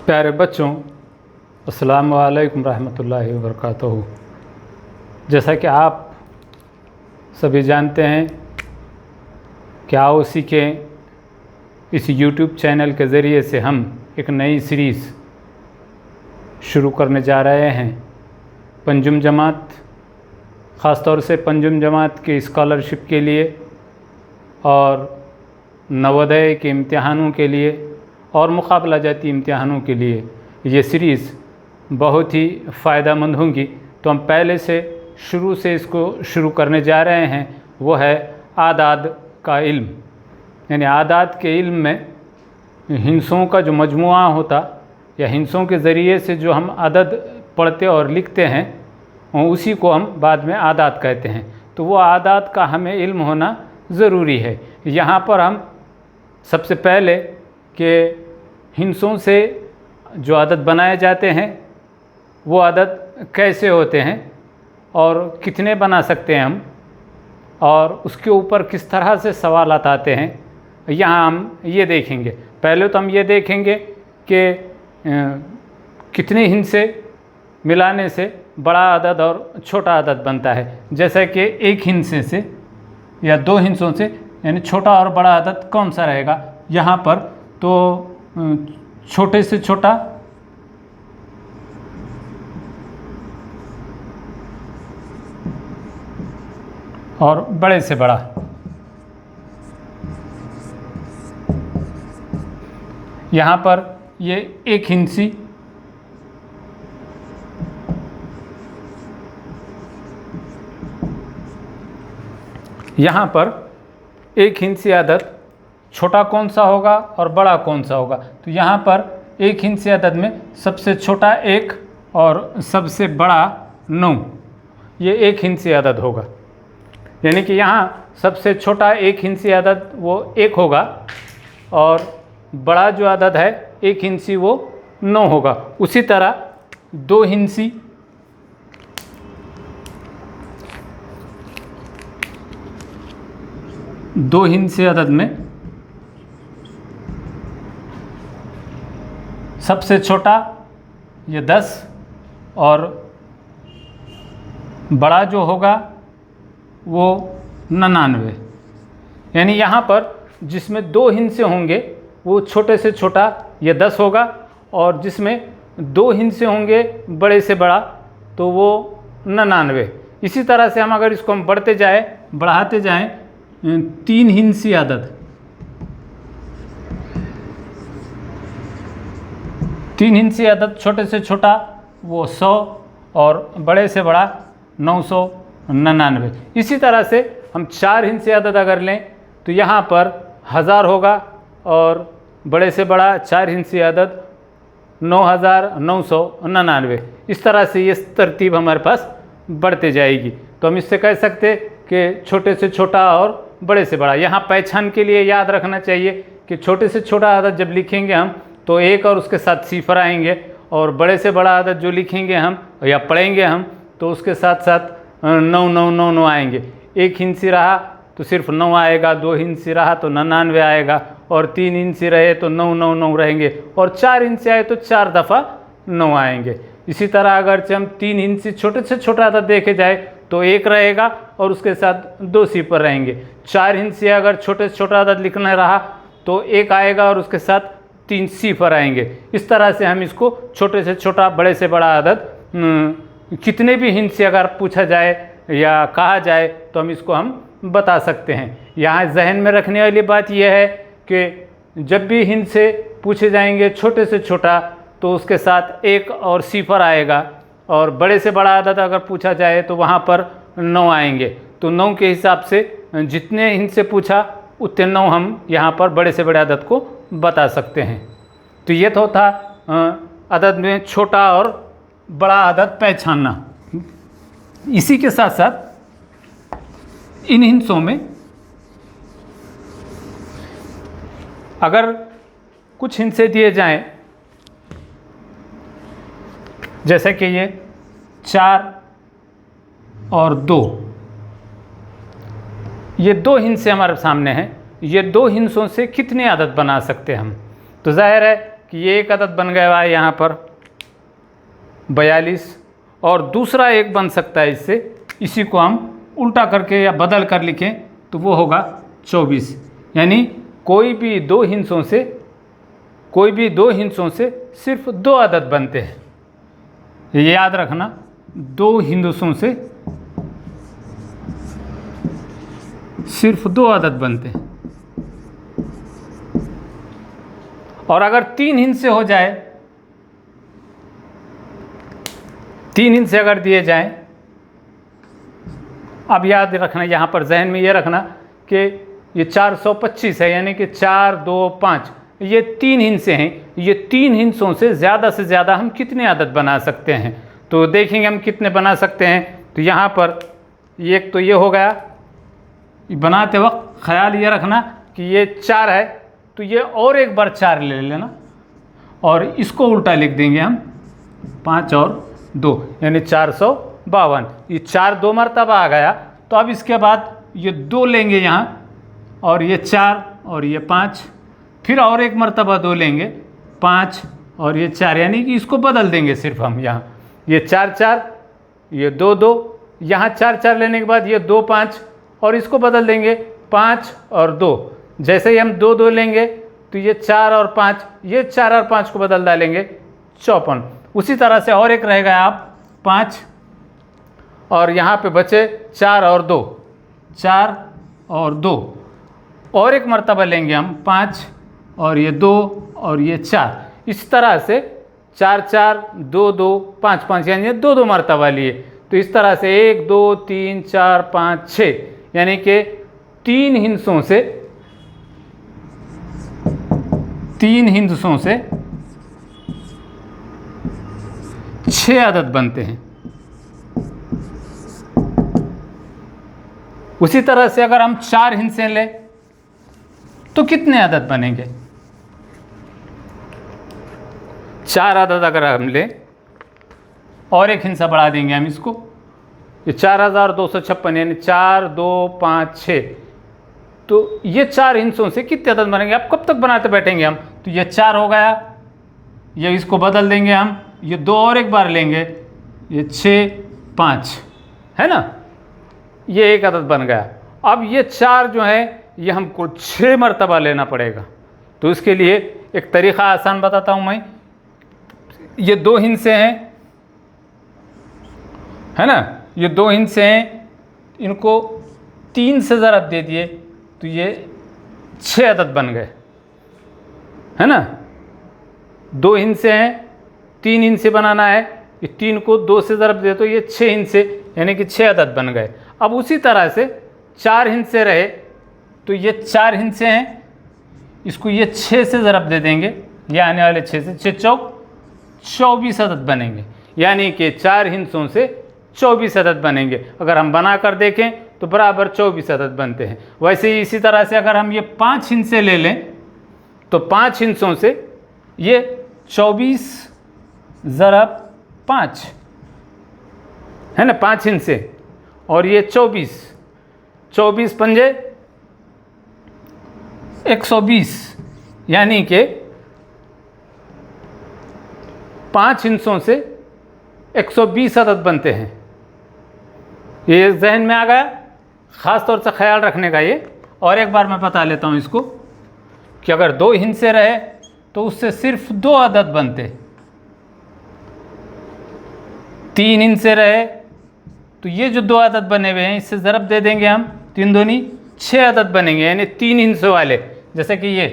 प्यारे बच्चों, अस्सलाम वालेकुम रहमतुल्लाहि व बरकातहू। जैसा कि आप सभी जानते हैं कि आओ सीखें इस YouTube चैनल के ज़रिए से हम एक नई सीरीज़ शुरू करने जा रहे हैं। पंजुम जमात, ख़ास तौर से पंजुम जमात की स्कॉलरशिप के लिए और नवोदय के इम्तिहानों के लिए और मुकाबला जाती इम्तिहानों के लिए ये सीरीज़ बहुत ही फ़ायदेमंद होंगी। तो हम पहले से शुरू से इसको शुरू करने जा रहे हैं, वो है आदाद का इल्म। यानी आदाद के इल्म में हिंसों का जो मजमुआ होता या हिंसों के ज़रिए से जो हम अदद पढ़ते और लिखते हैं उसी को हम बाद में आदाद कहते हैं। तो वो आदाद का हमें इल्म होना ज़रूरी है। यहाँ पर हम सबसे पहले कि हिंसों से जो अदद बनाए जाते हैं वो अदद कैसे होते हैं और कितने बना सकते हैं हम, और उसके ऊपर किस तरह से सवालात आते हैं, यहाँ हम ये देखेंगे। पहले तो हम ये देखेंगे कि कितने हिंसे मिलाने से बड़ा अदद और छोटा अदद बनता है। जैसे कि एक हिंसे से या दो हिंसों से यानी छोटा और बड़ा अदद कौन सा रहेगा। यहाँ पर तो छोटे से छोटा और बड़े से बड़ा। यहाँ पर ये एक हिंसी, यहाँ पर एक हिंसी अदद छोटा कौन सा होगा और बड़ा कौन सा होगा। तो यहाँ पर एक हिंसी अदद में सबसे छोटा 1 और सबसे बड़ा 9, ये एक हिंसी अदद होगा। यानी कि यहाँ सबसे छोटा एक हिंसी अदद वो 1 होगा और बड़ा जो अदद है एक हिंसी वो 9 होगा। उसी तरह दो हिंसी अदद में सबसे छोटा ये 10 और बड़ा जो होगा वो 99। यानी यहाँ पर जिसमें दो हिंसे होंगे वो छोटे से छोटा ये 10 होगा और जिसमें दो हिंसे होंगे बड़े से बड़ा तो वो 99। इसी तरह से हम अगर इसको हम बढ़ाते जाएं 3 हिंसी अदद, 3 हिंसी अदद छोटे से छोटा वो 100 और बड़े से बड़ा 999। इसी तरह से हम 4 हिंसी अदद अगर लें तो यहाँ पर 1000 होगा और बड़े से बड़ा 4 हिंसी अदद 9999। इस तरह से ये तरतीब हमारे पास बढ़ते जाएगी। तो हम इससे कह सकते कि छोटे से छोटा और बड़े से बड़ा। यहाँ पहचान के लिए याद रखना चाहिए कि छोटे से छोटा अदद जब लिखेंगे हम तो 1 और उसके साथ सिफर आएंगे, और बड़े से बड़ा अदद जो लिखेंगे हम या पढ़ेंगे हम तो उसके साथ साथ 999 आएंगे। एक हिंसी रहा तो सिर्फ 9 आएगा, 2 हिंसी रहा तो 99 आएगा, और 3 हिंसी रहे तो 999 रहेंगे, और 4 हिंसी आए तो 4 दफ़ा 9 आएंगे। इसी तरह अगर हम 3 हिंसी छोटे से छोटा अदद देखे जाए तो 1 रहेगा और उसके साथ 2 सिफर रहेंगे। 4 हिंसी अगर छोटे से छोटा अदद लिखना रहा तो 1 आएगा और उसके साथ 3 सिफर आएंगे। इस तरह से हम इसको छोटे से छोटा बड़े से बड़ा अदद कितने भी हिंस से अगर पूछा जाए या कहा जाए तो हम इसको हम बता सकते हैं। यहाँ जहन में रखने वाली बात यह है कि जब भी हिंस से पूछे जाएंगे छोटे से छोटा तो उसके साथ 1 और सिफर आएगा, और बड़े से बड़ा अदद अगर पूछा जाए तो वहाँ पर 9 आएंगे। तो 9 के हिसाब से जितने हिंस से पूछा उतने 9 हम यहाँ पर बड़े से बड़े अदद को बता सकते हैं। तो ये तो था अदद में छोटा और बड़ा अदद पहचानना। इसी के साथ साथ इन हिंसों में अगर कुछ हिंसे दिए जाएं, जैसे कि ये 4 और 2, ये 2 हिंसे हमारे सामने हैं। ये 2 हिंसों से कितने अदद बना सकते हैं हम। तो जाहिर है कि ये एक अदद बन गया है यहाँ पर 42, और दूसरा एक बन सकता है इससे, इसी को हम उल्टा करके या बदल कर लिखें तो वो होगा 24। यानी कोई भी दो हिस्सों से सिर्फ दो अदद बनते हैं, ये याद रखना, दो हिस्सों से सिर्फ दो अदद बनते हैं। और अगर तीन हिस्से हो जाए, तीन हिस्से अगर दिए जाएं, अब याद रखना यहाँ पर जहन में ये रखना कि ये 425 है, यानी कि 4, 2, 5, ये तीन हिस्से हैं। ये तीन हिस्सों से ज़्यादा हम कितने अदद बना सकते हैं, तो देखेंगे हम कितने बना सकते हैं। तो यहाँ पर एक तो ये हो गया, बनाते वक्त ख्याल ये रखना कि ये 4 है, तो ये और एक बार 4 ले लेना और इसको उल्टा लिख देंगे हम 5 और 2, यानी 452। ये 4 दो मरतबा आ गया, तो अब इसके बाद ये 2 लेंगे यहाँ, और ये 4 और ये 5, फिर और एक मरतबा 2 लेंगे 5 और ये 4, यानी कि इसको बदल देंगे सिर्फ हम यहाँ, ये 4 4, ये 2 2, यहाँ 4 4 लेने के बाद ये 2 5, और इसको बदल देंगे 5 और 2। जैसे ही हम 2 2 लेंगे तो ये 4 और 5, ये 4 और 5 को बदल डालेंगे 54। उसी तरह से और एक रहेगा आप 5, और यहाँ पे बचे 4 और 2, 4 और 2, और एक मरतबा लेंगे हम 5 और ये 2 और ये 4। इस तरह से 4 4, 2 2, 5 5, यानी 2 2 मरतबा लिए। तो इस तरह से 1 2 3 4 5 6, यानी कि तीन हिस्सों से 6 अदद बनते हैं। उसी तरह से अगर हम 4 हिस्से लें तो कितने अदद बनेंगे? 4 अदद अगर हम लें और एक हिस्सा बढ़ा देंगे हम इसको, ये 4256, यानी 4 2 5 6, तो ये 4 हिस्सों से कितने अदद बनेंगे? आप कब तक बनाते बैठेंगे हम? तो ये 4 हो गया, ये इसको बदल देंगे हम, ये 2 और एक बार लेंगे, ये 6 5 है ना, ये एक अदद बन गया। अब ये 4 जो है ये हमको 6 मरतबा लेना पड़ेगा। तो इसके लिए एक तरीक़ा आसान बताता हूँ मैं। ये 2 हिस्से हैं, है ना, ये 2 हिस्से हैं, इनको 3 से ज़रब दे दिए तो ये 6 अदद बन गए, है ना। 2 हिस्से हैं, 3 हिस्से बनाना है, ये 3 को 2 से ज़रब दे तो ये 6 हिस्से, यानी कि 6 अदद बन गए। अब उसी तरह से 4 हिस्से रहे, तो ये 4 हिस्से हैं, इसको ये 6 से ज़रब दे देंगे, ये आने वाले 6 से, 6 चौक 24 अदद बनेंगे, यानी कि 4 हिस्सों से 24 अदद बनेंगे। अगर हम बना कर देखें तो बराबर 24 अदद बनते हैं। वैसे ही इसी तरह से अगर हम ये 5 हिस्से ले लें तो 5 हिस्सों से ये 24 ज़रब 5 है ना, 5 हिस्से, और ये 24 पंजे 120, यानी कि 5 हिस्सों से 120 अदद बनते हैं। ये जहन में आ गया, ख़ास तौर से ख्याल रखने का ये। और एक बार मैं बता लेता हूँ इसको कि अगर 2 हिस्से रहे तो उससे सिर्फ 2 अदद बनते, 3 हिस्से रहे तो ये जो 2 अदद बने हुए हैं इससे ज़रब दे देंगे हम, 3 दूनी 6 अदद बनेंगे, यानी 3 हिस्सों वाले, जैसे कि ये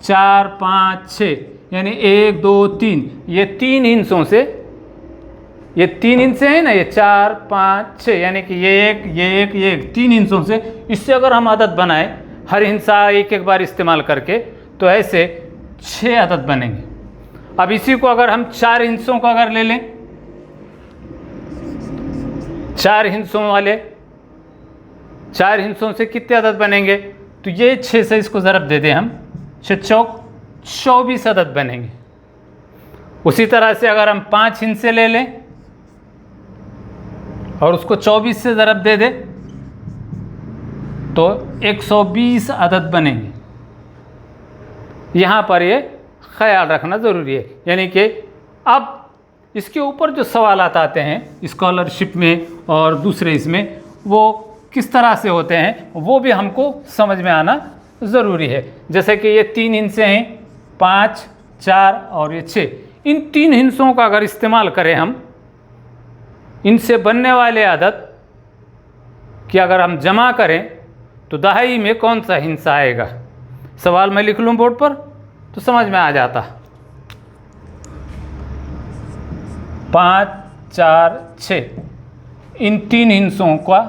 4 5 6, यानी 1 2 3, ये 3 हिस्सों से, ये 3 हिस्से हैं ना, ये 4 5 6, यानी कि ये एक 3 हिस्सों से, इससे अगर हम अदद बनाए हर हिस्सा एक एक बार इस्तेमाल करके, तो ऐसे 6 अदद बनेंगे। अब इसी को अगर हम 4 हिस्सों का अगर ले लें, 4 हिस्सों वाले, 4 हिस्सों से कितने अदद बनेंगे? तो ये 6 से इसको ज़रब दे दें हम, 6 चौक 24 अदद बनेंगे। उसी तरह से अगर हम 5 हिस्से ले लें और उसको 24 से ज़रब दे दें तो 120 अदद बनेंगे। यहाँ पर ये ख्याल रखना ज़रूरी है। यानी कि अब इसके ऊपर जो सवालात आते हैं स्कॉलरशिप में और दूसरे इसमें, वो किस तरह से होते हैं वो भी हमको समझ में आना ज़रूरी है। जैसे कि ये 3 हिस्से हैं, 5, 4 और ये 6। इन 3 हिस्सों का अगर इस्तेमाल करें हम, इनसे बनने वाले अदद कि अगर हम जमा करें तो दहाई में कौन सा हिस्सा आएगा। सवाल मैं लिख लूँ बोर्ड पर तो समझ में आ जाता। 5, 4, 6 इन 3 हिस्सों का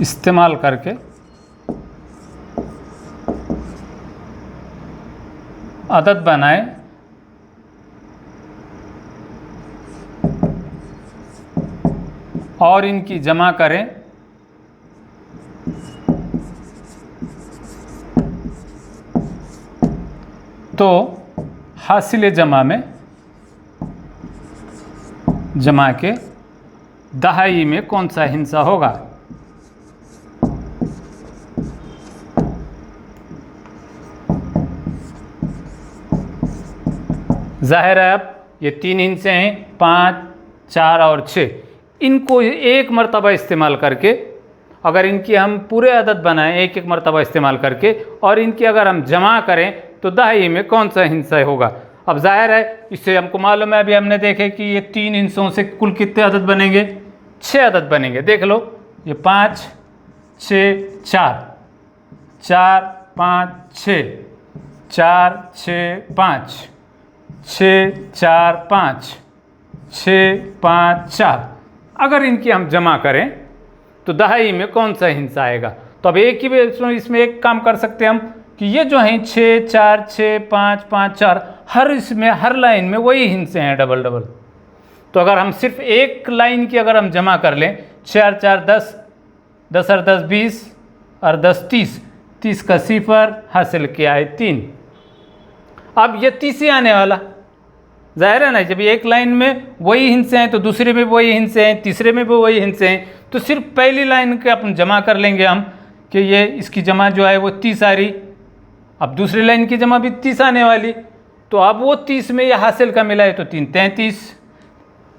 इस्तेमाल करके अदद बनाएं और इनकी जमा करें तो हासिल जमा में जमा के दहाई में कौन सा हिस्सा होगा। जाहिर है अब ये 3 हिस्से हैं, 5, 4 और 6। इनको एक मरतबा इस्तेमाल करके अगर इनकी हम पूरे अदद बनाएं एक एक मरतबा इस्तेमाल करके और इनकी अगर हम जमा करें तो दहाई में कौन सा हिस्सा होगा। अब जाहिर है इससे हमको मालूम है, अभी हमने देखे कि ये 3 हिस्सों से कुल कितने अदद बनेंगे, 6 अदद बनेंगे। देख लो ये 5, 6, 4, 4, 5, 6, 4, 6, 5, 6, 4, 5, 6, 5, 4। अगर इनकी हम जमा करें तो दहाई में कौन सा हिस्सा आएगा। तो अब एक ही इसमें एक काम कर सकते हैं हम कि ये जो हैं 6, 4, 6, 5, 5, 4 हर इसमें हर लाइन में वही हिस्से हैं डबल डबल। तो अगर हम सिर्फ एक लाइन की अगर हम जमा कर लें 4, 4, 10, 10 और 10 20 और 10 30, 30 का 0 हासिल किया है 3। अब ये 30 ही आने वाला, जाहिर है ना। जब एक लाइन में वही हिस्से हैं तो दूसरे में भी वही हिस्से हैं, तीसरे में भी वही हिस्से हैं, तो सिर्फ पहली लाइन के अपन जमा कर लेंगे हम कि ये इसकी जमा जो है वो 30 आ रही। अब दूसरी लाइन की जमा भी 30 आने वाली, तो अब वो 30 में ये हासिल का मिला है तो 3 33,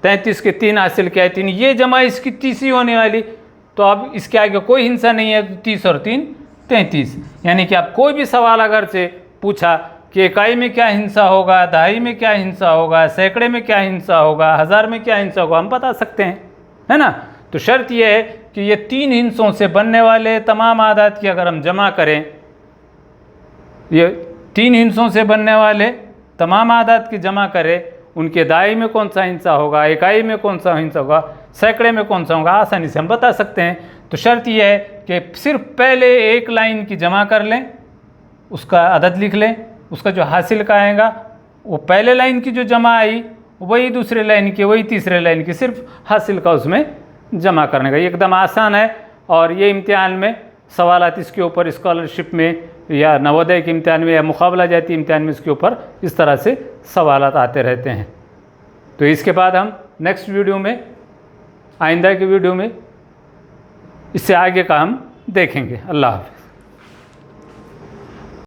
33 के 3 हासिल किया है 3, ये जमा इसकी 30 ही होने वाली। तो अब इसके आगे कोई हिस्सा नहीं है, 30 और 3 33। यानी कि आप कोई भी सवाल अगर से पूछा कि इकाई में क्या हिस्सा होगा, दहाई में क्या हिस्सा होगा, सैकड़े में क्या हिस्सा होगा, हज़ार में क्या हिस्सा होगा, हम बता सकते हैं, है ना। तो शर्त यह है कि ये 3 हिस्सों से बनने वाले तमाम आदात की अगर हम जमा करें, ये 3 हिस्सों से बनने वाले तमाम आदात की जमा करें, उनके दहाई में कौन सा हिस्सा होगा, इकाई में कौन सा हिस्सा होगा, सैकड़े में कौन सा होगा, आसानी से हम बता सकते हैं। तो शर्त यह है कि सिर्फ पहले एक लाइन की जमा कर लें, उसका अदद लिख लें, उसका जो हासिल का आएगा वो पहले लाइन की जो जमा आई वही दूसरे लाइन की, वही तीसरे लाइन की, सिर्फ हासिल का उसमें जमा करने का। ये एकदम आसान है। और ये इम्तिहान में सवालात इसके ऊपर स्कॉलरशिप में या नवोदय के इम्तिहान में या मुकाबला जाती इम्तिहान में इसके ऊपर इस तरह से सवालात आते रहते हैं। तो इसके बाद हम नेक्स्ट वीडियो में, आइंदा की वीडियो में इससे आगे का हम देखेंगे। अल्लाह हाफ़िज़।